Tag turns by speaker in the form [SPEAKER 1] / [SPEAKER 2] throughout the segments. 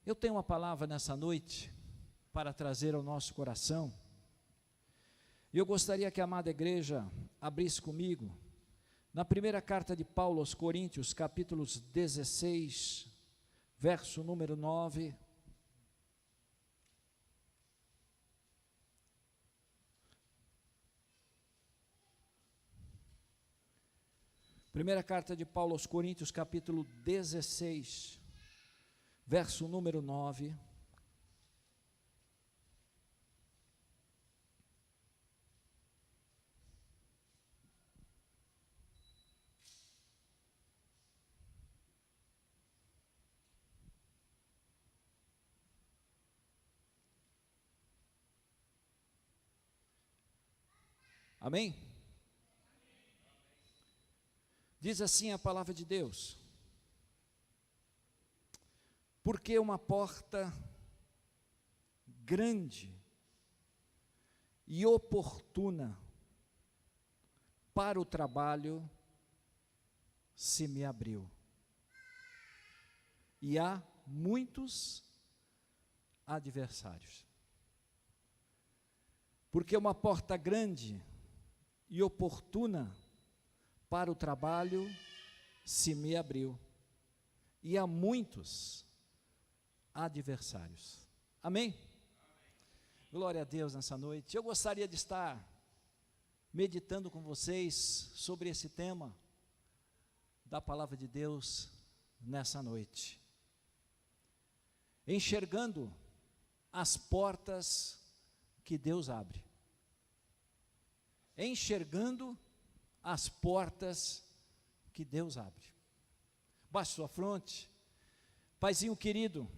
[SPEAKER 1] Eu tenho uma palavra nessa noite para trazer ao nosso coração. E eu gostaria que a amada igreja abrisse comigo na primeira carta de Paulo aos Coríntios, capítulos 16, verso número 9. Primeira carta de Paulo aos Coríntios, capítulo 16, verso número 9. Amém? Diz assim a palavra de Deus: porque uma porta grande e oportuna para o trabalho se me abriu, e há muitos adversários. Porque uma porta grande e oportuna para o trabalho se me abriu, e há muitos adversários. Amém? Glória a Deus nessa noite. Eu gostaria de estar meditando com vocês sobre esse tema da palavra de Deus nessa noite. Enxergando as portas que Deus abre. Enxergando as portas que Deus abre. Baixe sua fronte. Paizinho querido,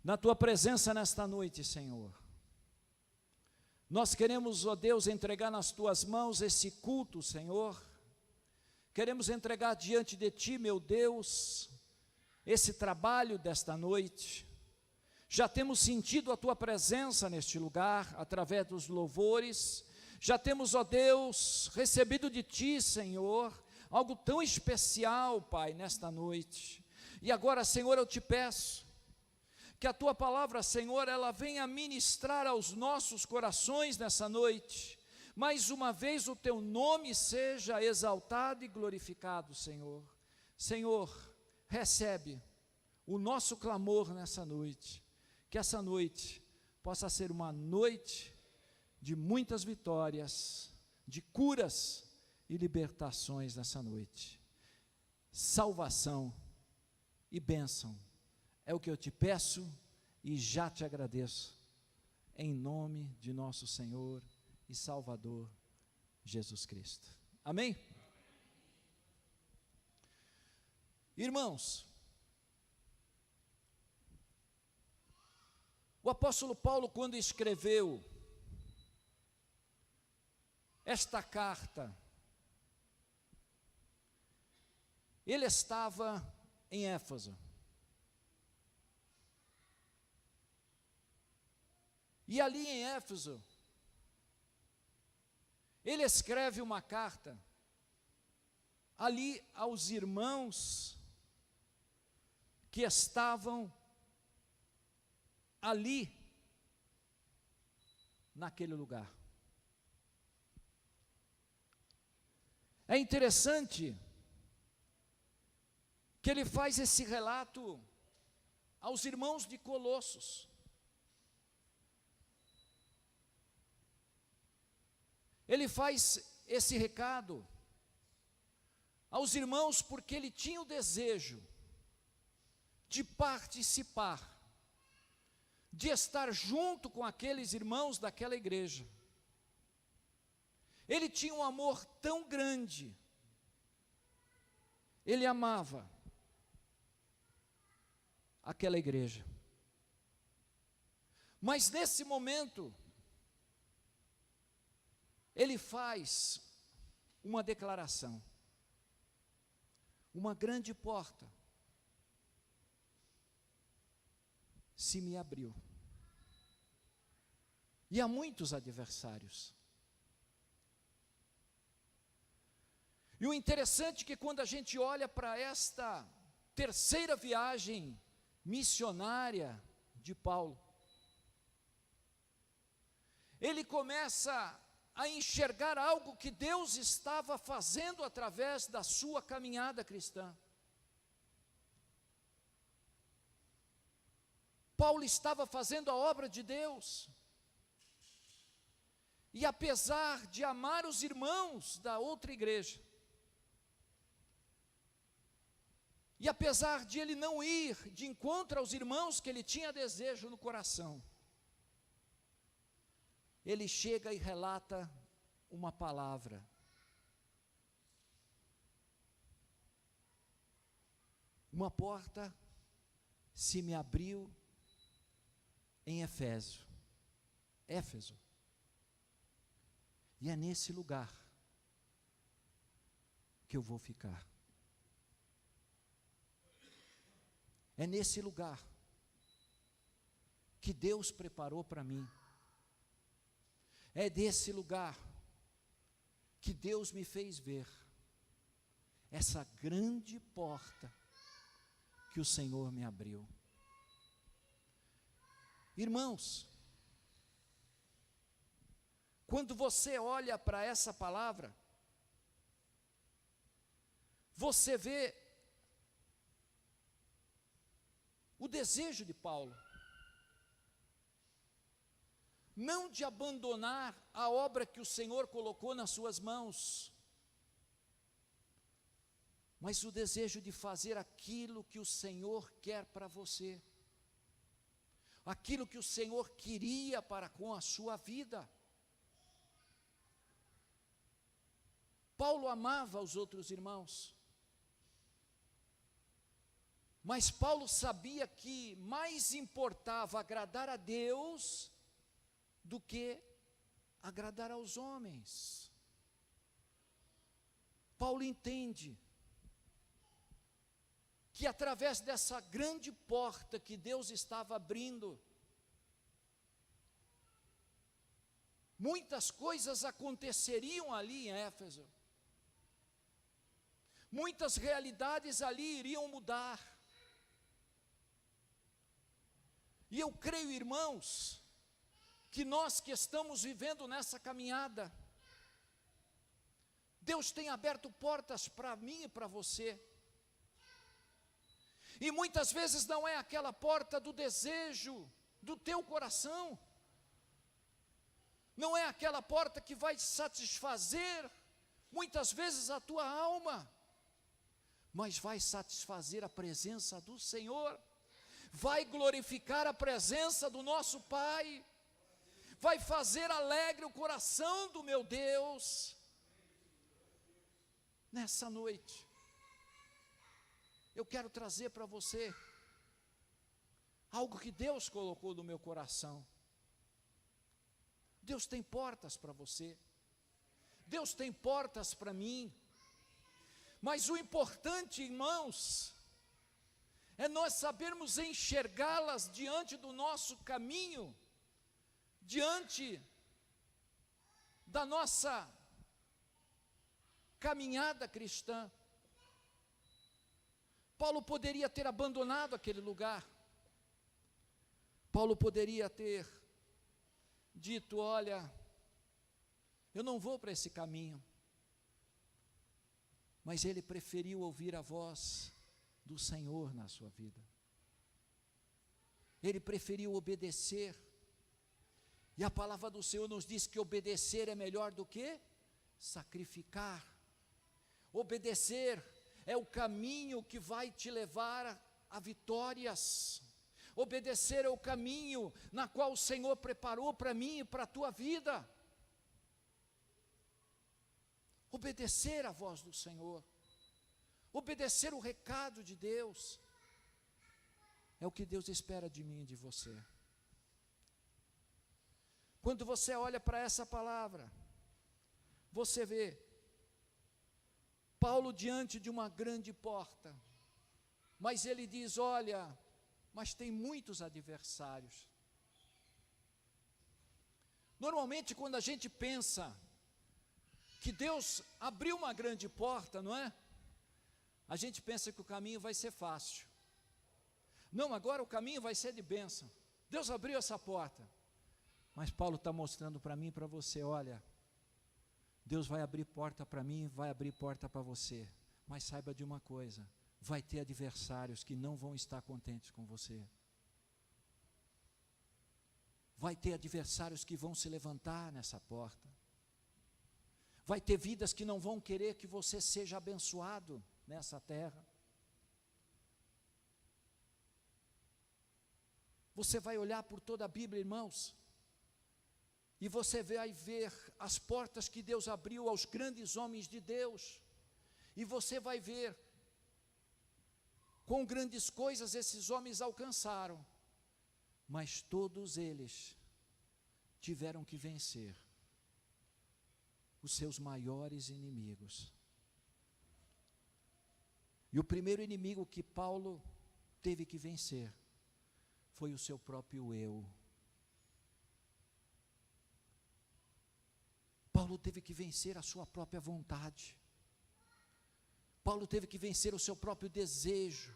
[SPEAKER 1] na tua presença nesta noite, Senhor, nós queremos, ó Deus, entregar nas tuas mãos esse culto, Senhor. Queremos entregar diante de ti, meu Deus, esse trabalho desta noite. Já temos sentido a tua presença neste lugar, através dos louvores. Já temos, ó Deus, recebido de ti, Senhor, algo tão especial, Pai, nesta noite. E agora, Senhor, eu te peço que a tua palavra, Senhor, ela venha ministrar aos nossos corações nessa noite. Mais uma vez o teu nome seja exaltado e glorificado, Senhor. Senhor, recebe o nosso clamor nessa noite. Que essa noite possa ser uma noite de muitas vitórias, de curas e libertações nessa noite. Salvação e bênção é o que eu te peço e já te agradeço, em nome de nosso Senhor e Salvador Jesus Cristo. Amém? Irmãos, o apóstolo Paulo, quando escreveu esta carta, ele estava em Éfeso. E ali em Éfeso, ele escreve uma carta ali aos irmãos que estavam ali, naquele lugar. É interessante que ele faz esse relato aos irmãos de Colossos. Ele faz esse recado aos irmãos porque ele tinha o desejo de participar, de estar junto com aqueles irmãos daquela igreja. Ele tinha um amor tão grande, ele amava aquela igreja. Mas nesse momento, ele faz uma declaração. Uma grande porta se me abriu. E há muitos adversários. E o interessante é que quando a gente olha para esta terceira viagem missionária de Paulo. Ele começa a enxergar algo que Deus estava fazendo através da sua caminhada cristã. Paulo estava fazendo a obra de Deus. E apesar de amar os irmãos da outra igreja, e apesar de ele não ir de encontro aos irmãos que ele tinha desejo no coração, ele chega e relata uma palavra. Uma porta se me abriu em Éfeso. E é nesse lugar que eu vou ficar. É nesse lugar que Deus preparou para mim. É desse lugar que Deus me fez ver essa grande porta que o Senhor me abriu. Irmãos, quando você olha para essa palavra, você vê o desejo de Paulo, não de abandonar a obra que o Senhor colocou nas suas mãos, mas o desejo de fazer aquilo que o Senhor quer para você, aquilo que o Senhor queria para com a sua vida. Paulo amava os outros irmãos, mas Paulo sabia que mais importava agradar a Deus do que agradar aos homens. Paulo entende que através dessa grande porta que Deus estava abrindo, muitas coisas aconteceriam ali em Éfeso. Muitas realidades ali iriam mudar. E eu creio, irmãos, que nós que estamos vivendo nessa caminhada, Deus tem aberto portas para mim e para você. E muitas vezes não é aquela porta do desejo do teu coração, não é aquela porta que vai satisfazer muitas vezes a tua alma, mas vai satisfazer a presença do Senhor, vai glorificar a presença do nosso Pai, vai fazer alegre o coração do meu Deus. Nessa noite, eu quero trazer para você algo que Deus colocou no meu coração. Deus tem portas para você, Deus tem portas para mim, mas o importante, irmãos, é nós sabermos enxergá-las diante do nosso caminho, diante da nossa caminhada cristã. Paulo poderia ter abandonado aquele lugar, Paulo poderia ter dito: olha, eu não vou para esse caminho, mas ele preferiu ouvir a voz do Senhor na sua vida, ele preferiu obedecer, e a palavra do Senhor nos diz que obedecer é melhor do que sacrificar. Obedecer é o caminho que vai te levar a vitórias. Obedecer é o caminho na qual o Senhor preparou para mim e para a tua vida. Obedecer a voz do Senhor, obedecer o recado de Deus, é o que Deus espera de mim e de você. Quando você olha para essa palavra, você vê Paulo diante de uma grande porta, mas ele diz: olha, mas tem muitos adversários. Normalmente quando a gente pensa que Deus abriu uma grande porta, não é? A gente pensa que o caminho vai ser fácil. Não, agora o caminho vai ser de bênção. Deus abriu essa porta. Mas Paulo está mostrando para mim e para você, olha, Deus vai abrir porta para mim, vai abrir porta para você. Mas saiba de uma coisa, vai ter adversários que não vão estar contentes com você. Vai ter adversários que vão se levantar nessa porta. Vai ter vidas que não vão querer que você seja abençoado nessa terra. Você vai olhar por toda a Bíblia, irmãos, e você vai ver as portas que Deus abriu aos grandes homens de Deus, e você vai ver quão grandes coisas esses homens alcançaram, mas todos eles tiveram que vencer os seus maiores inimigos. E o primeiro inimigo que Paulo teve que vencer foi o seu próprio eu. Paulo teve que vencer a sua própria vontade. Paulo teve que vencer o seu próprio desejo.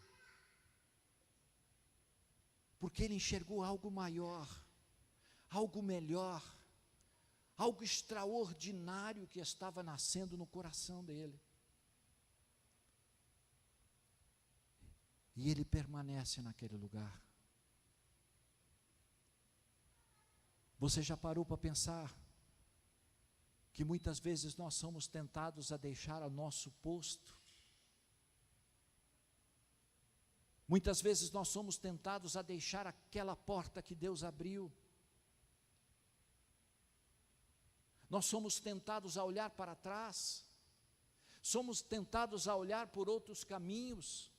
[SPEAKER 1] Porque ele enxergou algo maior, algo melhor, algo extraordinário que estava nascendo no coração dele. E ele permanece naquele lugar. Você já parou para pensar que muitas vezes nós somos tentados a deixar o nosso posto? Muitas vezes nós somos tentados a deixar aquela porta que Deus abriu. Nós somos tentados a olhar para trás. Somos tentados a olhar por outros caminhos.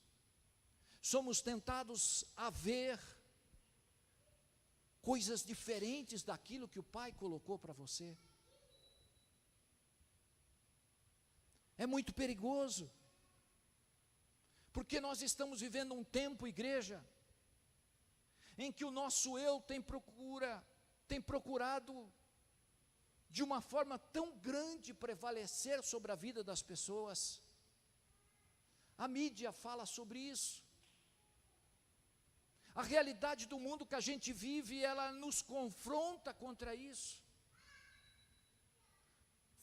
[SPEAKER 1] Somos tentados a ver coisas diferentes daquilo que o Pai colocou para você. É muito perigoso, porque nós estamos vivendo um tempo, igreja, em que o nosso eu tem procurado de uma forma tão grande prevalecer sobre a vida das pessoas. A mídia fala sobre isso. A realidade do mundo que a gente vive, ela nos confronta contra isso.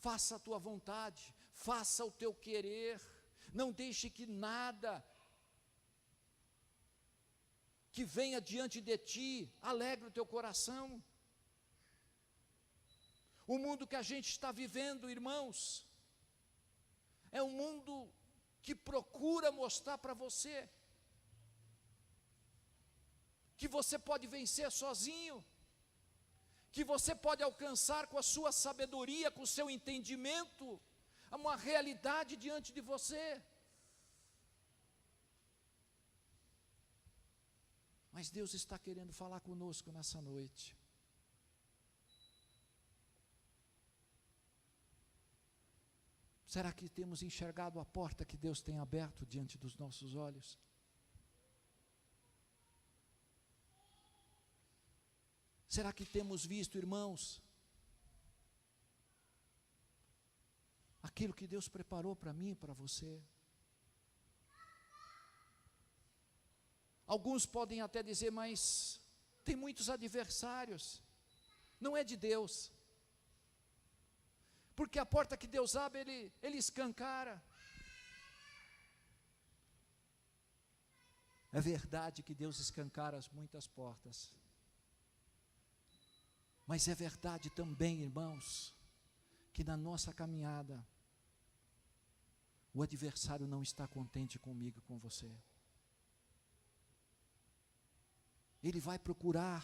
[SPEAKER 1] Faça a tua vontade, faça o teu querer, não deixe que nada que venha diante de ti alegre o teu coração. O mundo que a gente está vivendo, irmãos, é um mundo que procura mostrar para você que você pode vencer sozinho, que você pode alcançar com a sua sabedoria, com o seu entendimento, uma realidade diante de você. Mas Deus está querendo falar conosco nessa noite. Será que temos enxergado a porta que Deus tem aberto diante dos nossos olhos? Será que temos visto, irmãos, aquilo que Deus preparou para mim e para você? Alguns podem até dizer, mas tem muitos adversários. Não é de Deus. Porque a porta que Deus abre, Ele escancara. É verdade que Deus escancara muitas portas. Mas é verdade também, irmãos, que na nossa caminhada, o adversário não está contente comigo e com você. Ele vai procurar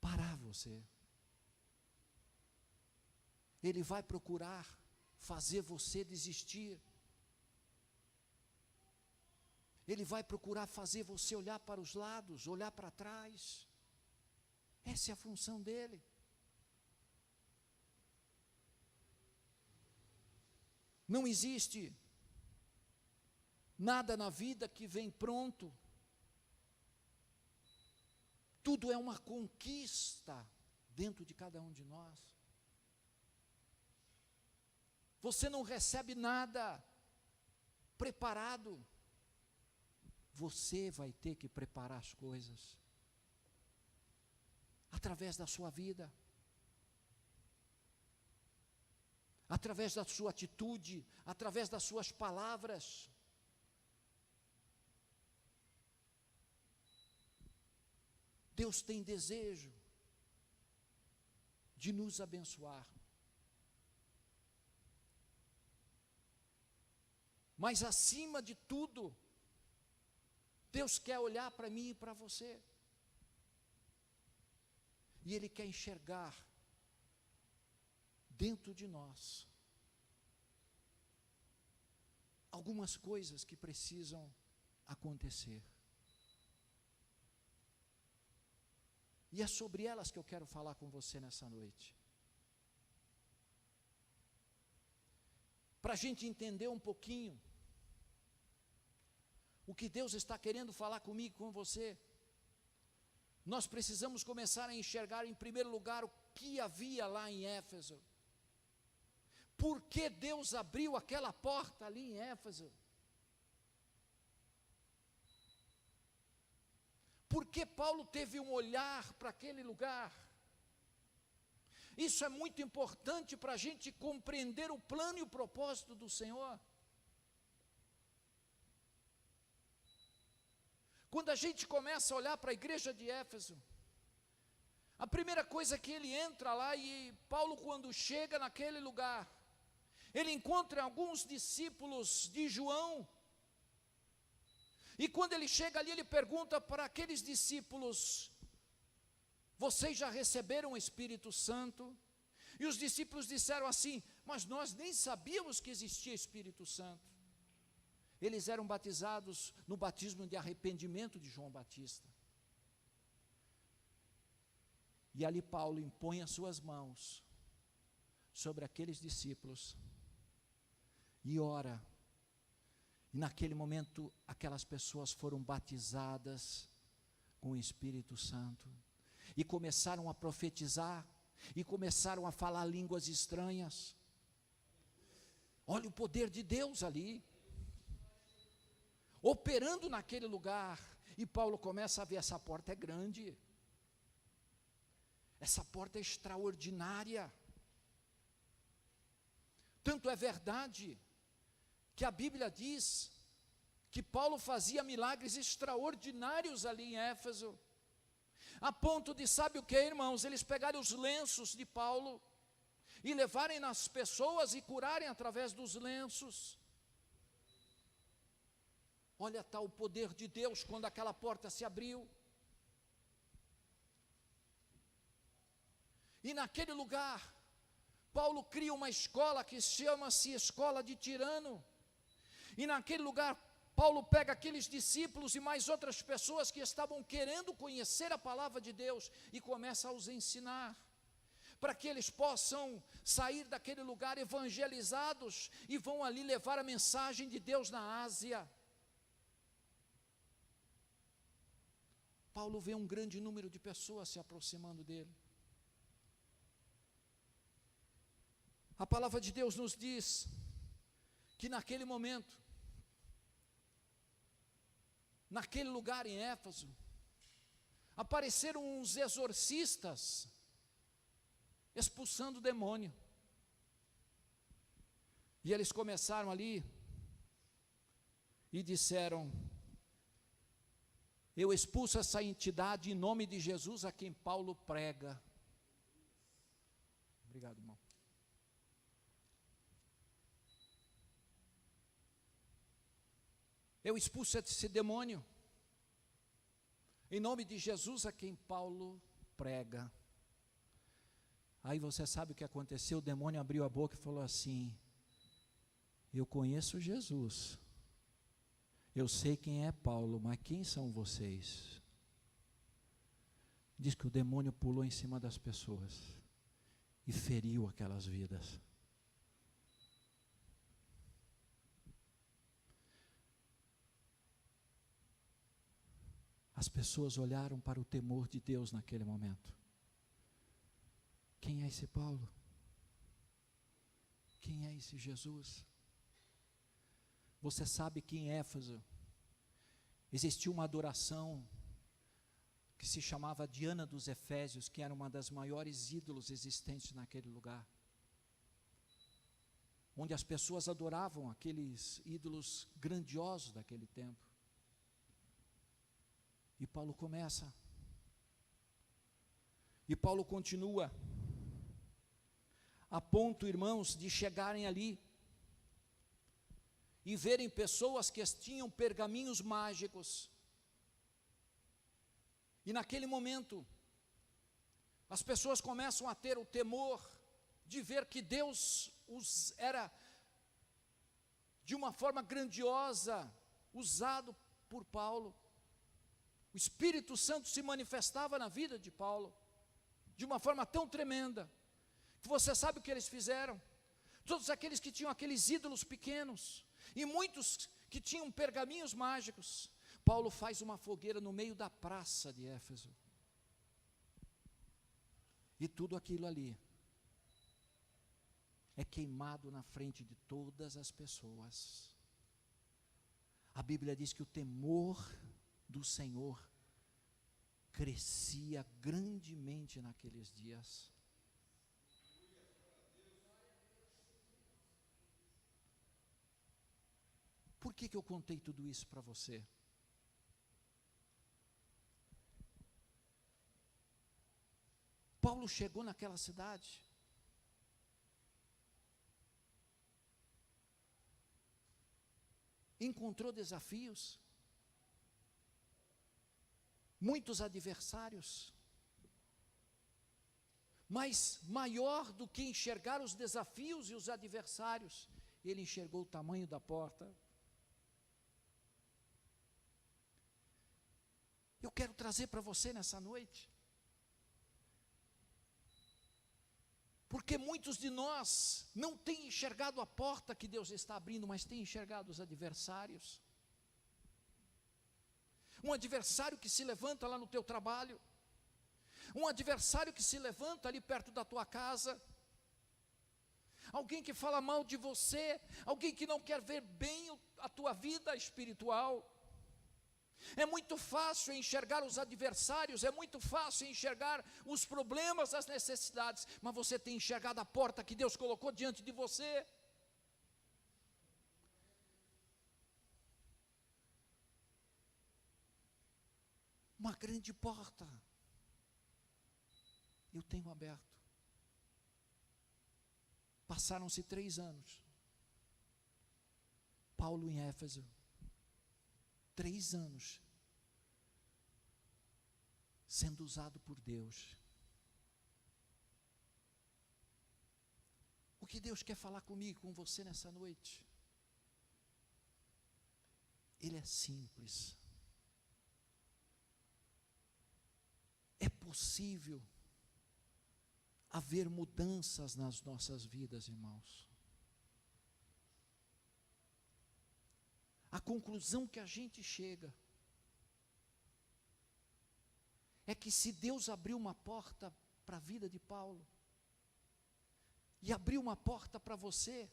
[SPEAKER 1] parar você. Ele vai procurar fazer você desistir. Ele vai procurar fazer você olhar para os lados, olhar para trás. Essa é a função dele. Não existe nada na vida que vem pronto. Tudo é uma conquista dentro de cada um de nós. Você não recebe nada preparado. Você vai ter que preparar as coisas, através da sua vida, através da sua atitude, através das suas palavras. Deus tem desejo de nos abençoar. Mas acima de tudo, Deus quer olhar para mim e para você. E Ele quer enxergar dentro de nós algumas coisas que precisam acontecer. E é sobre elas que eu quero falar com você nessa noite. Para a gente entender um pouquinho o que Deus está querendo falar comigo e com você, nós precisamos começar a enxergar em primeiro lugar o que havia lá em Éfeso. Por que Deus abriu aquela porta ali em Éfeso? Por que Paulo teve um olhar para aquele lugar? Isso é muito importante para a gente compreender o plano e o propósito do Senhor. Quando a gente começa a olhar para a igreja de Éfeso, a primeira coisa que ele entra lá, e Paulo quando chega naquele lugar, ele encontra alguns discípulos de João, e quando ele chega ali, ele pergunta para aqueles discípulos: vocês já receberam o Espírito Santo? E os discípulos disseram assim: mas nós nem sabíamos que existia Espírito Santo. Eles eram batizados no batismo de arrependimento de João Batista. E ali Paulo impõe as suas mãos sobre aqueles discípulos e ora. E naquele momento, aquelas pessoas foram batizadas com o Espírito Santo. E começaram a profetizar, e começaram a falar línguas estranhas. Olha o poder de Deus ali, operando naquele lugar. E Paulo começa a ver: essa porta é grande, essa porta é extraordinária. Tanto é verdade que a Bíblia diz que Paulo fazia milagres extraordinários ali em Éfeso, a ponto de, sabe o que, irmãos? Eles pegarem os lenços de Paulo e levarem nas pessoas e curarem através dos lenços. Olha, está o poder de Deus quando aquela porta se abriu. E naquele lugar, Paulo cria uma escola que chama-se Escola de Tirano. E naquele lugar, Paulo pega aqueles discípulos e mais outras pessoas que estavam querendo conhecer a palavra de Deus e começa a os ensinar, para que eles possam sair daquele lugar evangelizados e vão ali levar a mensagem de Deus na Ásia. Paulo vê um grande número de pessoas se aproximando dele. A palavra de Deus nos diz que naquele momento, naquele lugar em Éfeso, apareceram uns exorcistas expulsando o demônio. E eles começaram ali e disseram: eu expulso essa entidade em nome de Jesus a quem Paulo prega. Obrigado, irmão. Eu expulso esse demônio em nome de Jesus a quem Paulo prega. Aí você sabe o que aconteceu? O demônio abriu a boca e falou assim: eu conheço Jesus, eu sei quem é Paulo, mas quem são vocês? Diz que o demônio pulou em cima das pessoas e feriu aquelas vidas. As pessoas olharam para o temor de Deus naquele momento. Quem é esse Paulo? Quem é esse Jesus? Você sabe que em Éfeso Existia uma adoração que se chamava Diana dos Efésios, que era uma das maiores ídolos existentes naquele lugar, onde as pessoas adoravam aqueles ídolos grandiosos daquele tempo. E Paulo começa, e Paulo continua, a ponto, irmãos, de chegarem ali e verem pessoas que tinham pergaminhos mágicos. E naquele momento, as pessoas começam a ter o temor de ver que Deus era, de uma forma grandiosa, usado por Paulo. O Espírito Santo se manifestava na vida de Paulo, de uma forma tão tremenda, que você sabe o que eles fizeram? Todos aqueles que tinham aqueles ídolos pequenos, e muitos que tinham pergaminhos mágicos, Paulo faz uma fogueira no meio da praça de Éfeso, e tudo aquilo ali é queimado na frente de todas as pessoas. A Bíblia diz que o temor do Senhor crescia grandemente naqueles dias. Por que eu contei tudo isso para você? Paulo chegou naquela cidade, encontrou desafios, muitos adversários, mas maior do que enxergar os desafios e os adversários, ele enxergou o tamanho da porta. Eu quero trazer para você nessa noite, porque muitos de nós não têm enxergado a porta que Deus está abrindo, mas têm enxergado os adversários. Um adversário que se levanta lá no teu trabalho, um adversário que se levanta ali perto da tua casa, alguém que fala mal de você, alguém que não quer ver bem a tua vida espiritual. É muito fácil enxergar os adversários, é muito fácil enxergar os problemas, as necessidades, mas você tem enxergado a porta que Deus colocou diante de você? Uma grande porta eu tenho aberto. Passaram-se 3 anos, Paulo em Éfeso, 3 anos, sendo usado por Deus. O que Deus quer falar comigo, com você nessa noite? Ele é simples. É possível haver mudanças nas nossas vidas, irmãos. A conclusão que a gente chega é que se Deus abriu uma porta para a vida de Paulo, e abriu uma porta para você,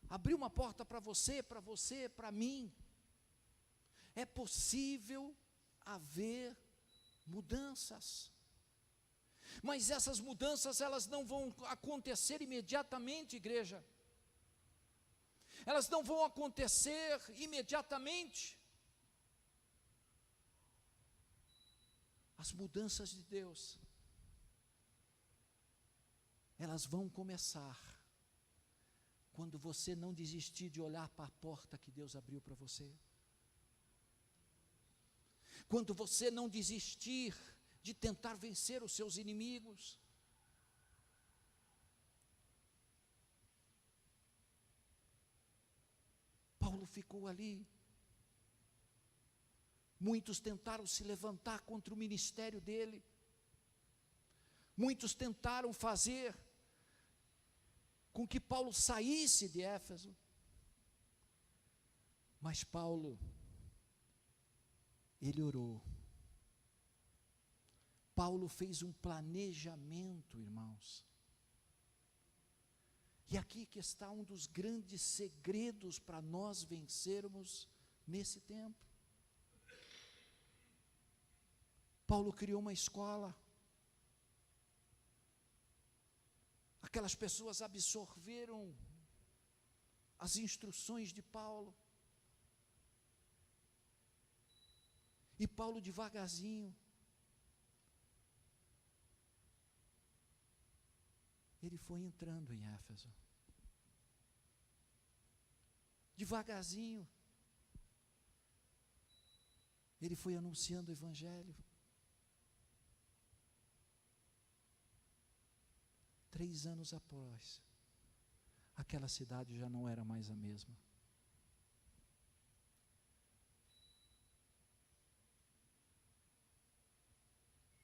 [SPEAKER 1] abriu uma porta para você, para mim, é possível haver mudanças. Mas essas mudanças, elas não vão acontecer imediatamente, igreja. Elas não vão acontecer imediatamente. As mudanças de Deus, elas vão começar quando você não desistir de olhar para a porta que Deus abriu para você. Quando você não desistir de tentar vencer os seus inimigos. Paulo ficou ali. Muitos tentaram se levantar contra o ministério dele. Muitos tentaram fazer com que Paulo saísse de Éfeso. Mas Paulo, ele orou. Paulo fez um planejamento, irmãos. E aqui que está um dos grandes segredos para nós vencermos nesse tempo. Paulo criou uma escola. Aquelas pessoas absorveram as instruções de Paulo. E Paulo devagarzinho, ele foi entrando em Éfeso. Devagarzinho, ele foi anunciando o Evangelho. 3 anos após, aquela cidade já não era mais a mesma.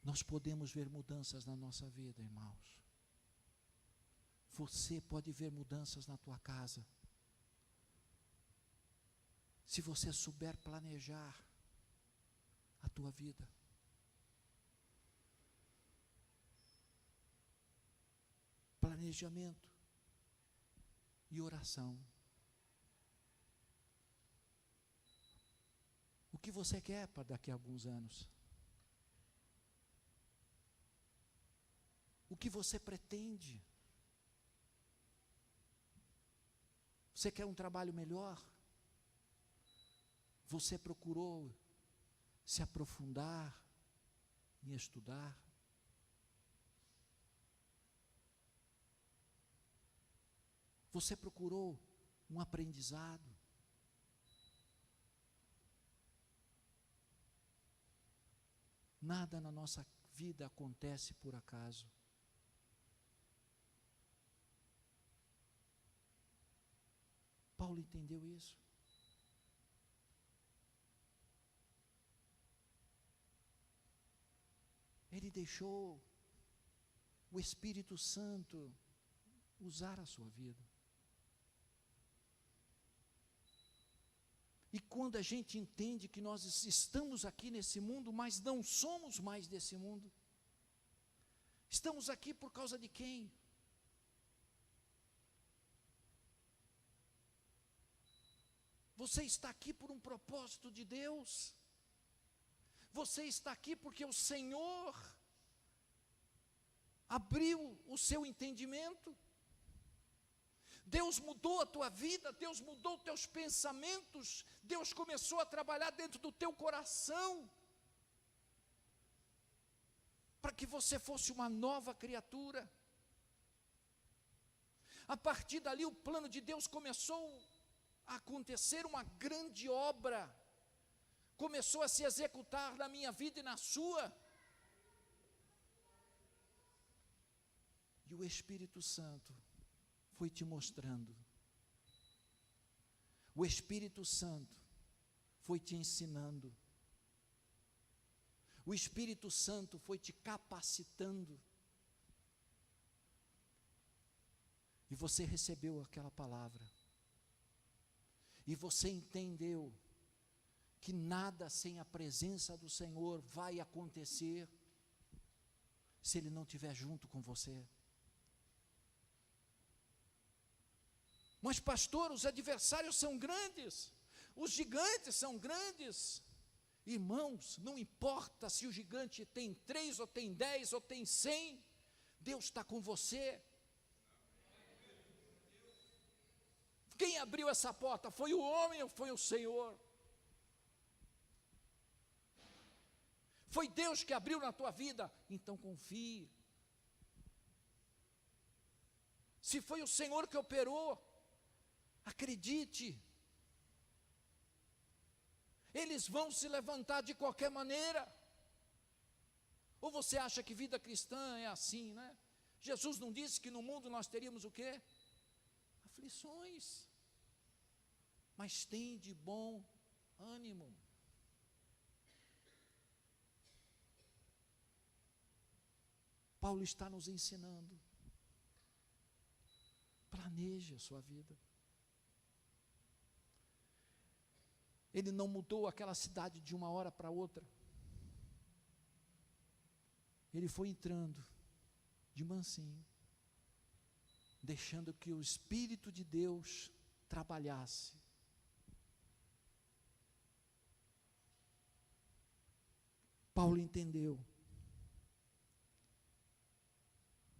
[SPEAKER 1] Nós podemos ver mudanças na nossa vida, irmãos. Você pode ver mudanças na tua casa. Se você souber planejar a tua vida. Planejamento e oração. O que você quer para daqui a alguns anos? O que você pretende? Você quer um trabalho melhor? Você procurou se aprofundar em estudar? Você procurou um aprendizado? Nada na nossa vida acontece por acaso. Paulo entendeu isso. Ele deixou o Espírito Santo usar a sua vida. E quando a gente entende que nós estamos aqui nesse mundo, mas não somos mais desse mundo, estamos aqui por causa de quem? Você está aqui por um propósito de Deus. Você está aqui porque o Senhor abriu o seu entendimento. Deus mudou a tua vida, Deus mudou os teus pensamentos, Deus começou a trabalhar dentro do teu coração, para que você fosse uma nova criatura. A partir dali o plano de Deus começou a acontecer, uma grande obra começou a se executar na minha vida e na sua. E o Espírito Santo foi te mostrando. O Espírito Santo foi te ensinando. O Espírito Santo foi te capacitando. E você recebeu aquela palavra. E você entendeu que nada sem a presença do Senhor vai acontecer se Ele não estiver junto com você. Mas pastor, os adversários são grandes, os gigantes são grandes. Irmãos, não importa se o gigante tem 3, ou tem 10, ou tem 100, Deus está com você. Quem abriu essa porta? Foi o homem ou foi o Senhor? Foi Deus que abriu na tua vida? Então confie. Se foi o Senhor que operou, acredite. Eles vão se levantar de qualquer maneira. Ou você acha que vida cristã é assim, né? Jesus não disse que no mundo nós teríamos o quê? Aflições. Mas tem de bom ânimo. Paulo está nos ensinando. Planeje a sua vida. Ele não mudou aquela cidade de uma hora para outra. Ele foi entrando de mansinho, deixando que o Espírito de Deus trabalhasse. Paulo entendeu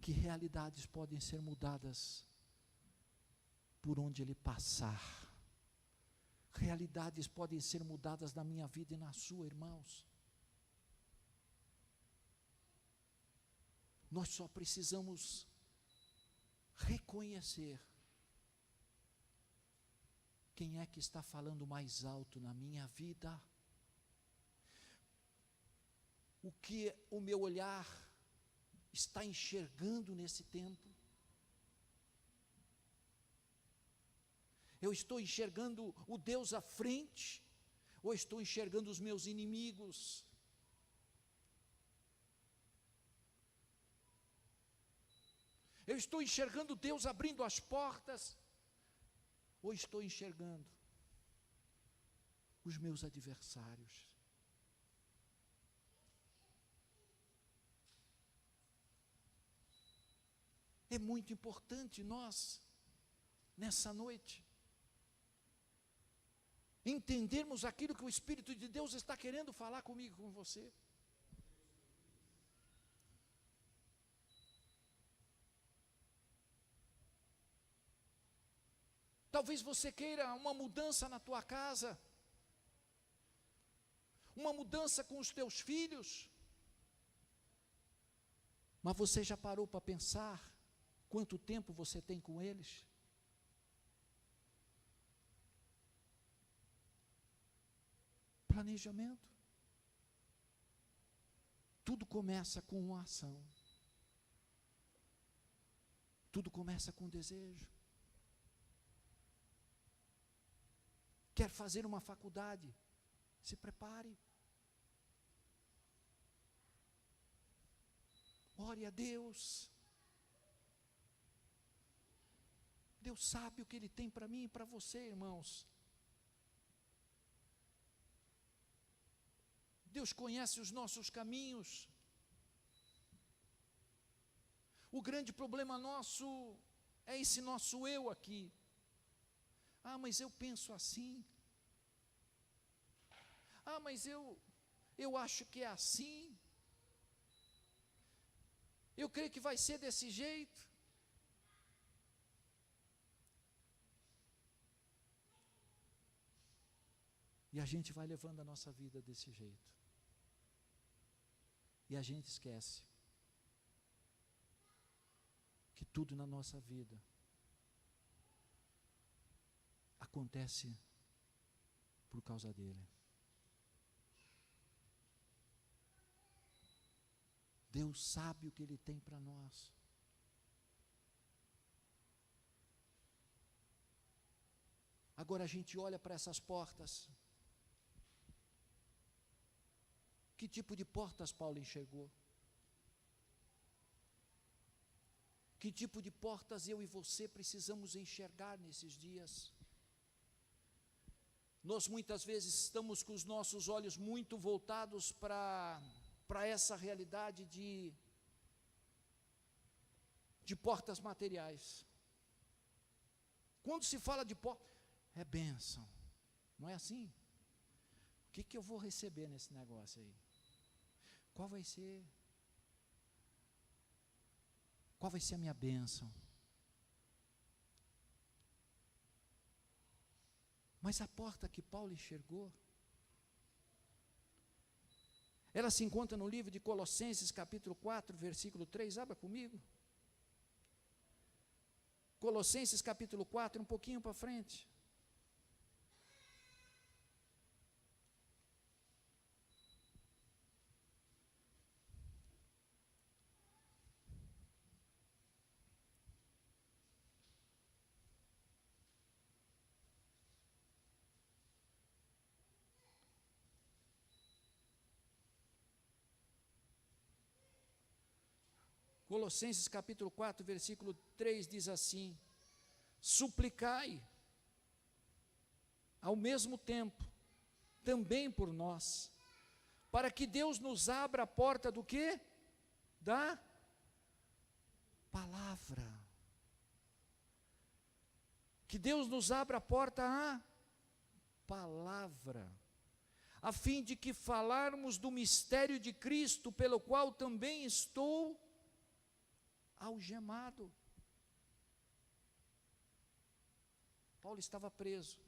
[SPEAKER 1] que realidades podem ser mudadas por onde ele passar. Realidades podem ser mudadas na minha vida e na sua, irmãos. Nós só precisamos reconhecer quem é que está falando mais alto na minha vida. O que o meu olhar está enxergando nesse tempo? Eu estou enxergando o Deus à frente, ou estou enxergando os meus inimigos? Eu estou enxergando Deus abrindo as portas, ou estou enxergando os meus adversários? É muito importante nós, nessa noite, entendermos aquilo que o Espírito de Deus está querendo falar comigo, com você. Talvez você queira uma mudança na tua casa, uma mudança com os teus filhos, mas você já parou para pensar quanto tempo você tem com eles? Planejamento. Tudo começa com uma ação. Tudo começa com desejo. Quer fazer uma faculdade? Se prepare. Ore a Deus. Deus sabe o que Ele tem para mim e para você, irmãos. Deus conhece os nossos caminhos. O grande problema nosso é esse nosso eu aqui. Ah, mas eu penso assim. Ah, mas eu acho que é assim. Eu creio que vai ser desse jeito. E a gente vai levando a nossa vida desse jeito. E a gente esquece que tudo na nossa vida acontece por causa dele. Deus sabe o que Ele tem para nós. Agora a gente olha para essas portas. Que tipo de portas Paulo enxergou? Que tipo de portas eu e você precisamos enxergar nesses dias? Nós muitas vezes estamos com os nossos olhos muito voltados para essa realidade de portas materiais. Quando se fala de porta, é bênção, não é assim? O que eu vou receber nesse negócio aí? Qual vai ser a minha bênção? Mas a porta que Paulo enxergou, ela se encontra no livro de Colossenses, capítulo 4, versículo 3, abra comigo. Colossenses, capítulo 4, um pouquinho para frente. Colossenses capítulo 4, versículo 3 diz assim: suplicai ao mesmo tempo também por nós, para que Deus nos abra a porta do quê? Da palavra. Que Deus nos abra a porta à palavra. a fim de que falarmos do mistério de Cristo, pelo qual também estou algemado. Paulo estava preso,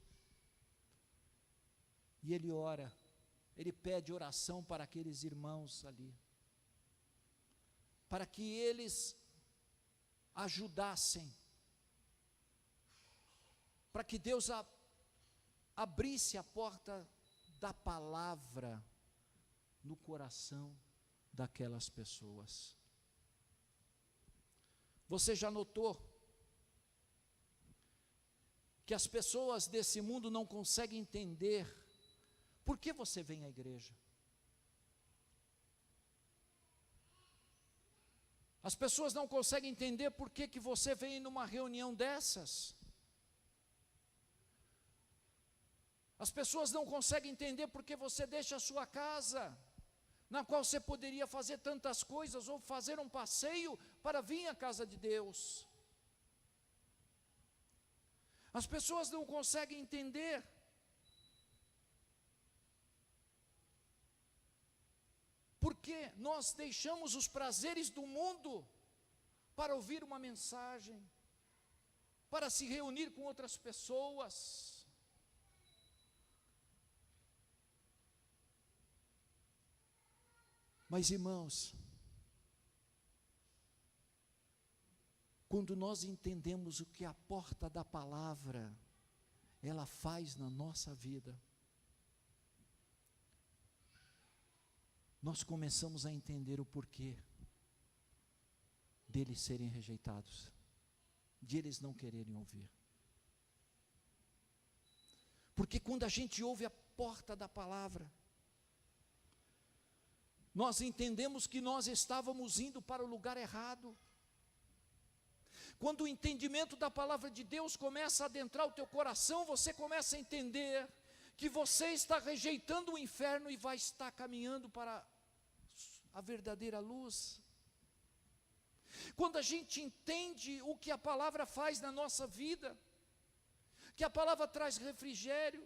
[SPEAKER 1] e ele ora, ele pede oração para aqueles irmãos ali, para que eles ajudassem, para que Deus abrisse a porta da palavra no coração daquelas pessoas. Você já notou que as pessoas desse mundo não conseguem entender por que você vem à igreja? As pessoas não conseguem entender por que você vem numa reunião dessas. As pessoas não conseguem entender por que você deixa a sua casa, na qual você poderia fazer tantas coisas, ou fazer um passeio para vir à casa de Deus. As pessoas não conseguem entender porque nós deixamos os prazeres do mundo para ouvir uma mensagem, para se reunir com outras pessoas. Mas, irmãos, quando nós entendemos o que a porta da palavra ela faz na nossa vida, nós começamos a entender o porquê deles serem rejeitados, de eles não quererem ouvir. Porque quando a gente ouve a porta da palavra, nós entendemos que nós estávamos indo para o lugar errado. Quando o entendimento da palavra de Deus começa a adentrar o teu coração, você começa a entender que você está rejeitando o inferno e vai estar caminhando para a verdadeira luz. Quando a gente entende o que a palavra faz na nossa vida, que a palavra traz refrigério,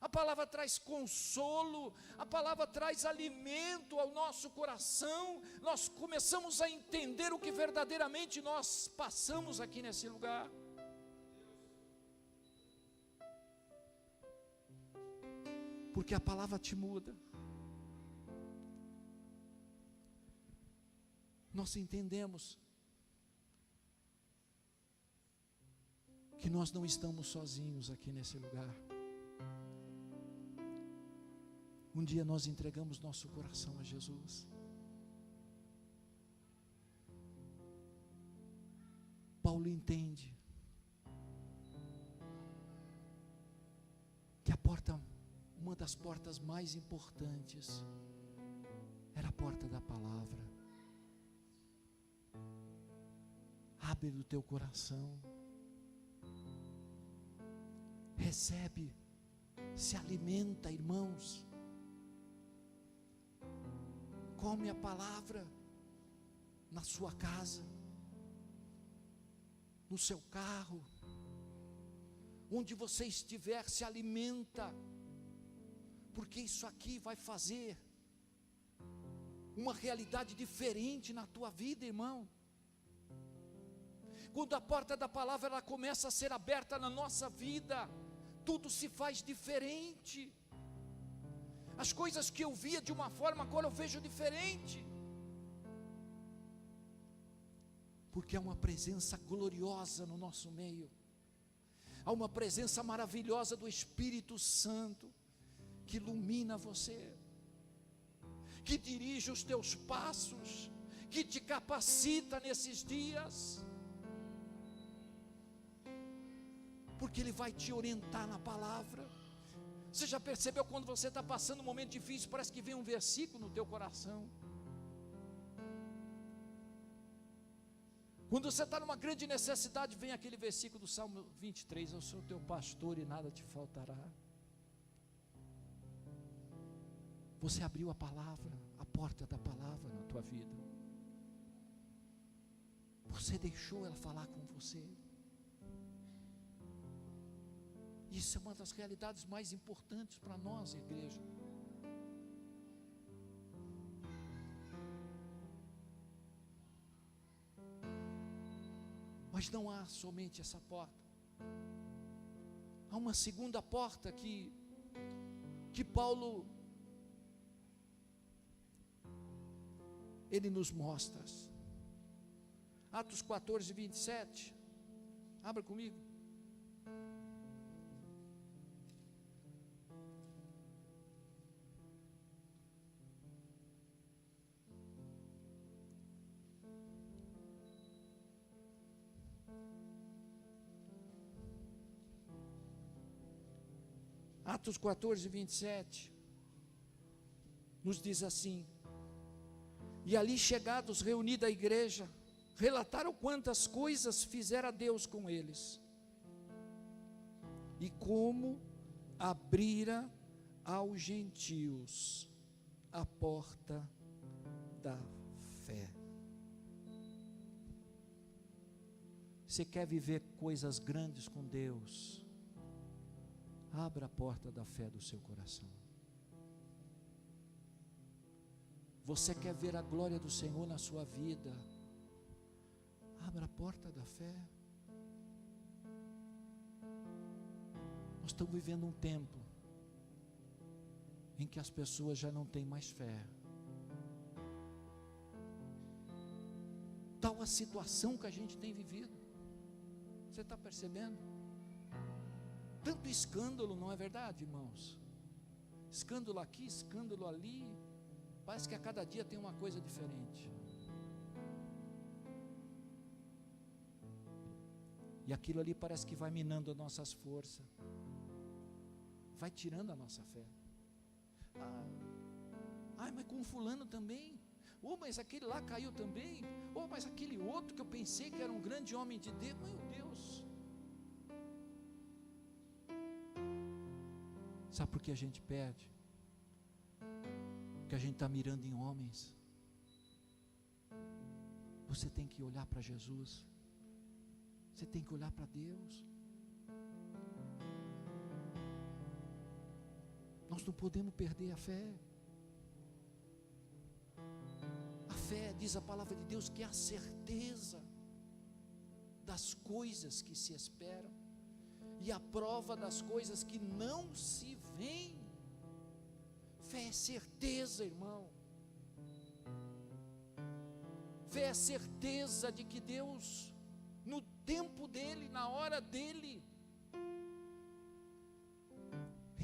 [SPEAKER 1] a palavra traz consolo, a palavra traz alimento ao nosso coração, nós começamos a entender o que verdadeiramente nós passamos aqui nesse lugar. Porque a palavra te muda. Nós entendemos que nós não estamos sozinhos aqui nesse lugar. Um dia nós entregamos nosso coração a Jesus. Paulo entende que uma das portas mais importantes, era a porta da palavra. Abre o teu coração, recebe, se alimenta, irmãos. Come a palavra na sua casa, no seu carro, onde você estiver, se alimenta, porque isso aqui vai fazer uma realidade diferente na tua vida, irmão. Quando a porta da palavra ela começa a ser aberta na nossa vida, tudo se faz diferente. As coisas que eu via de uma forma, agora eu vejo diferente. Porque há uma presença gloriosa no nosso meio. Há uma presença maravilhosa do Espírito Santo, que ilumina você, que dirige os teus passos, que te capacita nesses dias. Porque Ele vai te orientar na palavra. Você já percebeu quando você está passando um momento difícil, parece que vem um versículo no teu coração? Quando você está numa grande necessidade, vem aquele versículo do Salmo 23, eu sou teu pastor e nada te faltará. Você abriu a palavra, a porta da palavra na tua vida. Você deixou ela falar com você. Isso é uma das realidades mais importantes para nós, igreja. Mas não há somente essa porta. Há uma segunda porta que Paulo, ele nos mostra. Atos 14, 27. Abra comigo. Atos 14, 27, nos diz assim: e ali chegados, reunida a igreja, relataram quantas coisas fizera Deus com eles, e como abrira aos gentios a porta da fé. Você quer viver coisas grandes com Deus? Abra a porta da fé do seu coração. Você quer ver a glória do Senhor na sua vida? Abra a porta da fé. Nós estamos vivendo um tempo em que as pessoas já não têm mais fé. Tal a situação que a gente tem vivido. Você está percebendo? Tanto escândalo, não é verdade, irmãos? Escândalo aqui, escândalo ali. Parece que a cada dia tem uma coisa diferente. E aquilo ali parece que vai minando as nossas forças, vai tirando a nossa fé. Mas com fulano também. Mas aquele lá caiu também. Mas aquele outro que eu pensei que era um grande homem de Deus. Meu Deus. Sabe por que a gente perde? Porque a gente está mirando em homens. Você tem que olhar para Jesus. Você tem que olhar para Deus. Nós não podemos perder a fé. A fé, diz a palavra de Deus, que é a certeza das coisas que se esperam e a prova das coisas que não se veem. Fé é certeza, irmão. Fé é certeza de que Deus, no tempo dele, na hora dele,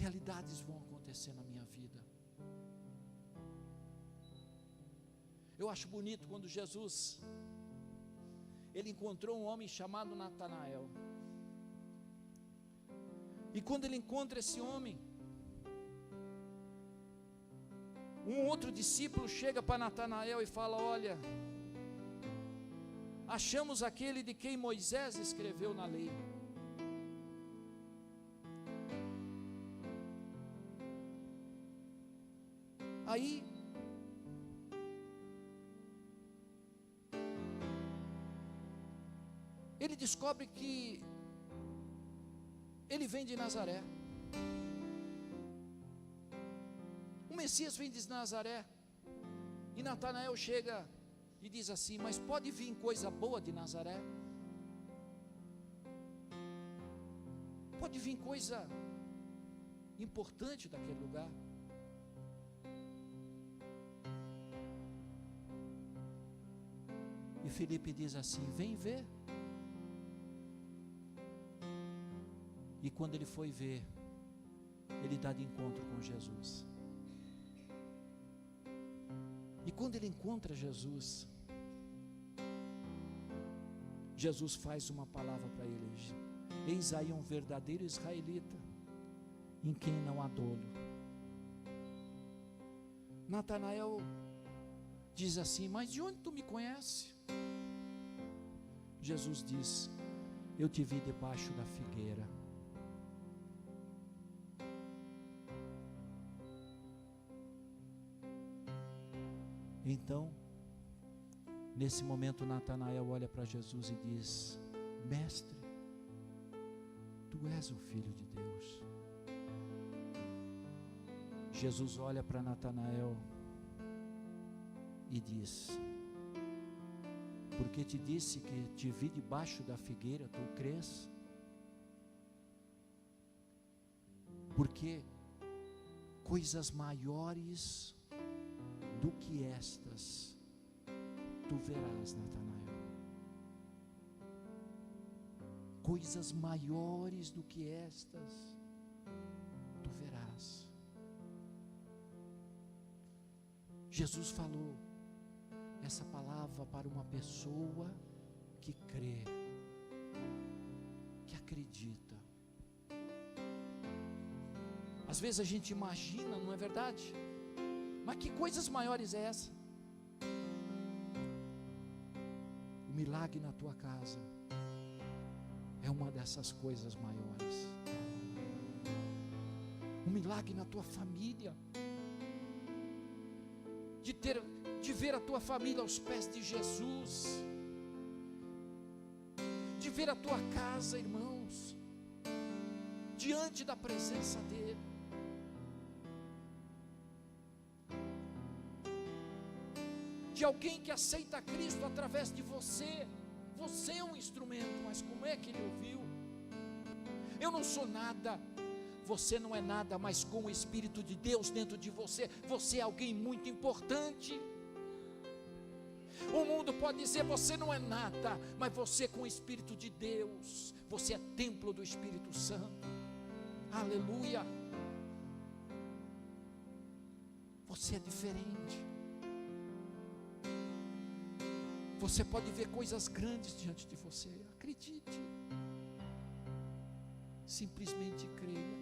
[SPEAKER 1] realidades vão acontecer na minha vida. Eu acho bonito quando Jesus, ele encontrou um homem chamado Natanael. E quando ele encontra esse homem, um outro discípulo chega para Natanael e fala: olha, achamos aquele de quem Moisés escreveu na lei. Aí ele descobre que ele vem de Nazaré. O Messias vem de Nazaré. E Natanael chega e diz assim: mas pode vir coisa boa de Nazaré? Pode vir coisa importante daquele lugar? E Filipe diz assim: vem ver. E quando ele foi ver, ele dá de encontro com Jesus. E quando ele encontra Jesus, Jesus faz uma palavra para ele: eis aí um verdadeiro israelita, em quem não há dolo. Natanael diz assim: mas de onde tu me conhece? Jesus diz: eu te vi debaixo da figueira. Então, nesse momento, Natanael olha para Jesus e diz: mestre, tu és o Filho de Deus. Jesus olha para Natanael e diz: porque te disse que te vi debaixo da figueira, tu crês? Porque coisas maiores do que estas tu verás, Natanael. Coisas maiores do que estas tu verás. Jesus falou essa palavra para uma pessoa que crê, que acredita. Às vezes a gente imagina, não é verdade? Mas que coisas maiores é essa? O milagre na tua casa é uma dessas coisas maiores. O milagre na tua família, de ver a tua família aos pés de Jesus, de ver a tua casa, irmãos, diante da presença dEle. De alguém que aceita Cristo através de você. Você é um instrumento, mas como é que ele ouviu? Eu não sou nada, você não é nada, mas com o Espírito de Deus dentro de você, você é alguém muito importante. O mundo pode dizer você não é nada, mas você com o Espírito de Deus, você é templo do Espírito Santo. Aleluia. Você é diferente. Você pode ver coisas grandes diante de você. Acredite. Simplesmente creia.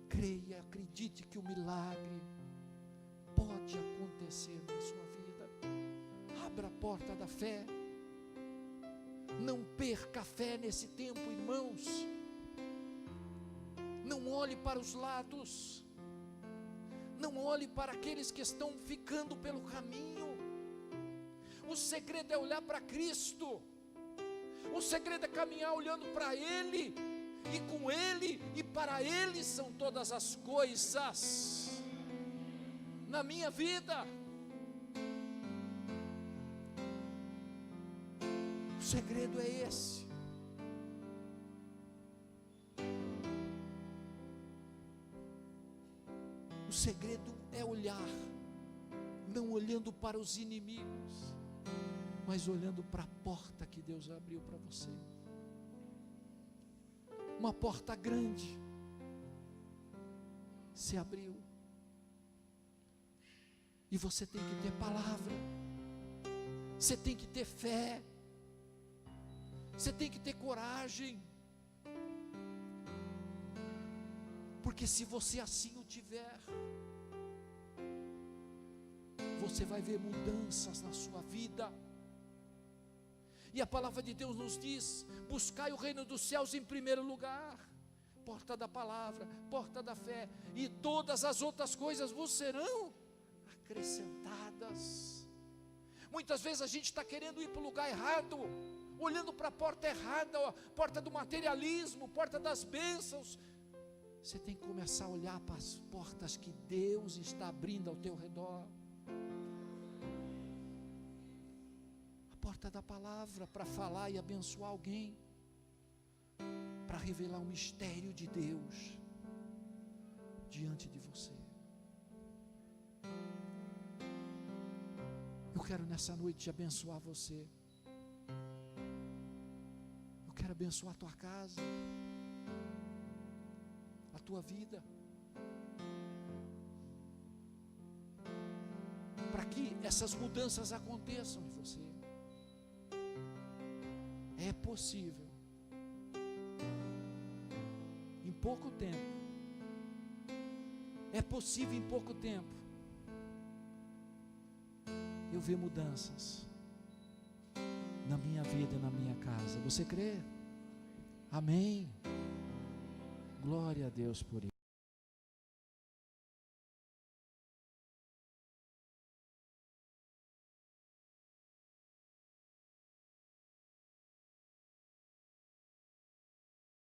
[SPEAKER 1] Creia, acredite que o milagre pode acontecer na sua vida. Abra a porta da fé. Não perca a fé nesse tempo, irmãos. Não olhe para os lados. Não olhe para aqueles que estão ficando pelo caminho. O segredo é olhar para Cristo. O segredo é caminhar olhando para Ele. E com Ele e para Ele são todas as coisas na minha vida. O segredo é esse. O segredo é olhar, não olhando para os inimigos, mas olhando para a porta que Deus abriu para você. Uma porta grande se abriu, e você tem que ter palavra, você tem que ter fé, você tem que ter coragem, porque se você assim o tiver, você vai ver mudanças na sua vida. E a palavra de Deus nos diz: buscai o reino dos céus em primeiro lugar, porta da palavra, porta da fé, e todas as outras coisas vos serão acrescentadas. Muitas vezes a gente está querendo ir para o lugar errado, olhando para a porta errada, a porta do materialismo, porta das bênçãos. Você tem que começar a olhar para as portas que Deus está abrindo ao teu redor. A porta da palavra, para falar e abençoar alguém, para revelar o mistério de Deus diante de você. Eu quero nessa noite abençoar você. Eu quero abençoar a tua casa, a tua vida, para que essas mudanças aconteçam em você. É possível, em pouco tempo, é possível em pouco tempo, eu ver mudanças na minha vida e na minha casa. Você crê? Amém. Glória a Deus por isso.